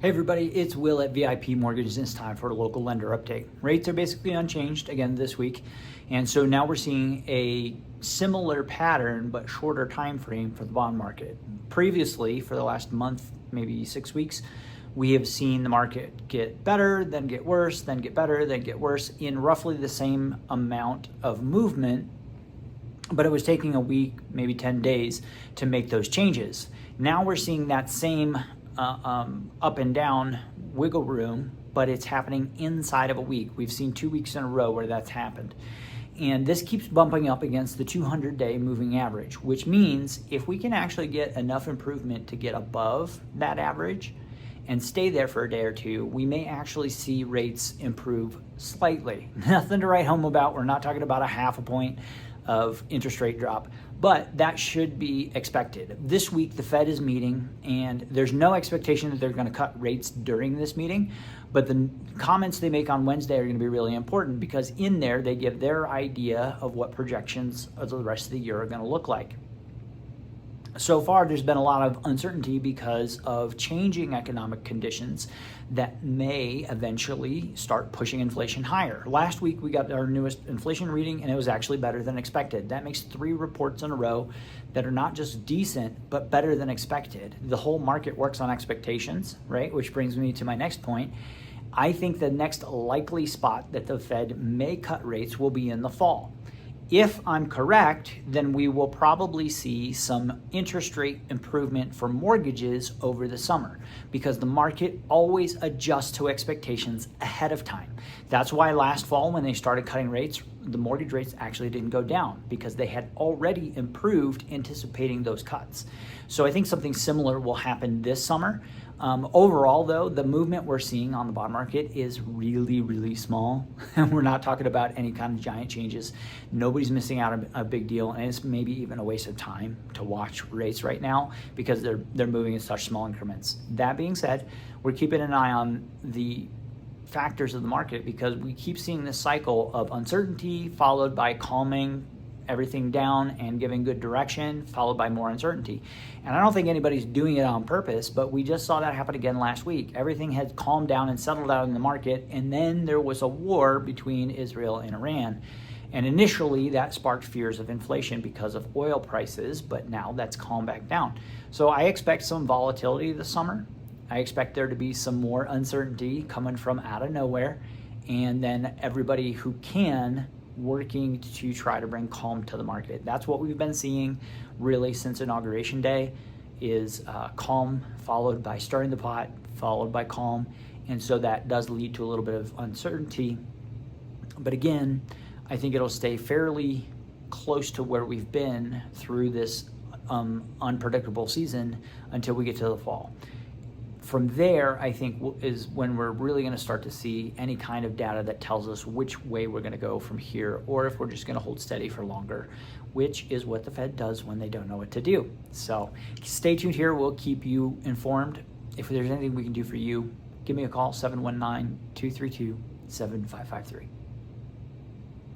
Hey everybody, it's Will at VIP Mortgage, and it's time for a local lender update. Rates are basically unchanged again this week, and so now we're seeing a similar pattern but shorter time frame for the bond market. Previously, for the last month, maybe 6 weeks, we have seen the market get better, then get worse, then get better, then get worse in roughly the same amount of movement, but it was taking a week, maybe 10 days to make those changes. Now we're seeing that same up and down wiggle room, but it's happening inside of a week. We've seen 2 weeks in a row where that's happened. And this keeps bumping up against the 200-day moving average, which means if we can actually get enough improvement to get above that average and stay there for a day or two, we may actually see rates improve slightly. Nothing to write home about. We're not talking about a half a point of interest rate drop, but that should be expected. This week, the Fed is meeting, and there's no expectation that they're going to cut rates during this meeting, but the comments they make on Wednesday are going to be really important because in there, they give their idea of what projections of the rest of the year are going to look like. So far, there's been a lot of uncertainty because of changing economic conditions that may eventually start pushing inflation higher. Last week, we got our newest inflation reading, and it was actually better than expected. That makes 3 reports in a row that are not just decent, but better than expected. The whole market works on expectations, right? Which brings me to my next point. I think the next likely spot that the Fed may cut rates will be in the fall. If I'm correct, then we will probably see some interest rate improvement for mortgages over the summer because the market always adjusts to expectations ahead of time. That's why last fall when they started cutting rates, the mortgage rates actually didn't go down because they had already improved anticipating those cuts. So I think something similar will happen this summer. Overall, though, the movement we're seeing on the bond market is really, really small. And we're not talking about any kind of giant changes. Nobody's missing out on a big deal, and it's maybe even a waste of time to watch rates right now because they're moving in such small increments. That being said, we're keeping an eye on the factors of the market because we keep seeing this cycle of uncertainty followed by calming everything down and giving good direction, followed by more uncertainty. And I don't think anybody's doing it on purpose, but we just saw that happen again last week. Everything had calmed down and settled out in the market, and then there was a war between Israel and Iran. And initially, that sparked fears of inflation because of oil prices, but now that's calmed back down. So I expect some volatility this summer. I expect there to be some more uncertainty coming from out of nowhere, and then everybody who can working to try to bring calm to the market. That's what we've been seeing really since Inauguration Day is calm followed by stirring the pot, followed by calm. And so that does lead to a little bit of uncertainty. But again, I think it'll stay fairly close to where we've been through this unpredictable season until we get to the fall. From there, I think is when we're really going to start to see any kind of data that tells us which way we're going to go from here, or if we're just going to hold steady for longer, which is what the Fed does when they don't know what to do. So stay tuned here. We'll keep you informed. If there's anything we can do for you, give me a call, 719-232-7553.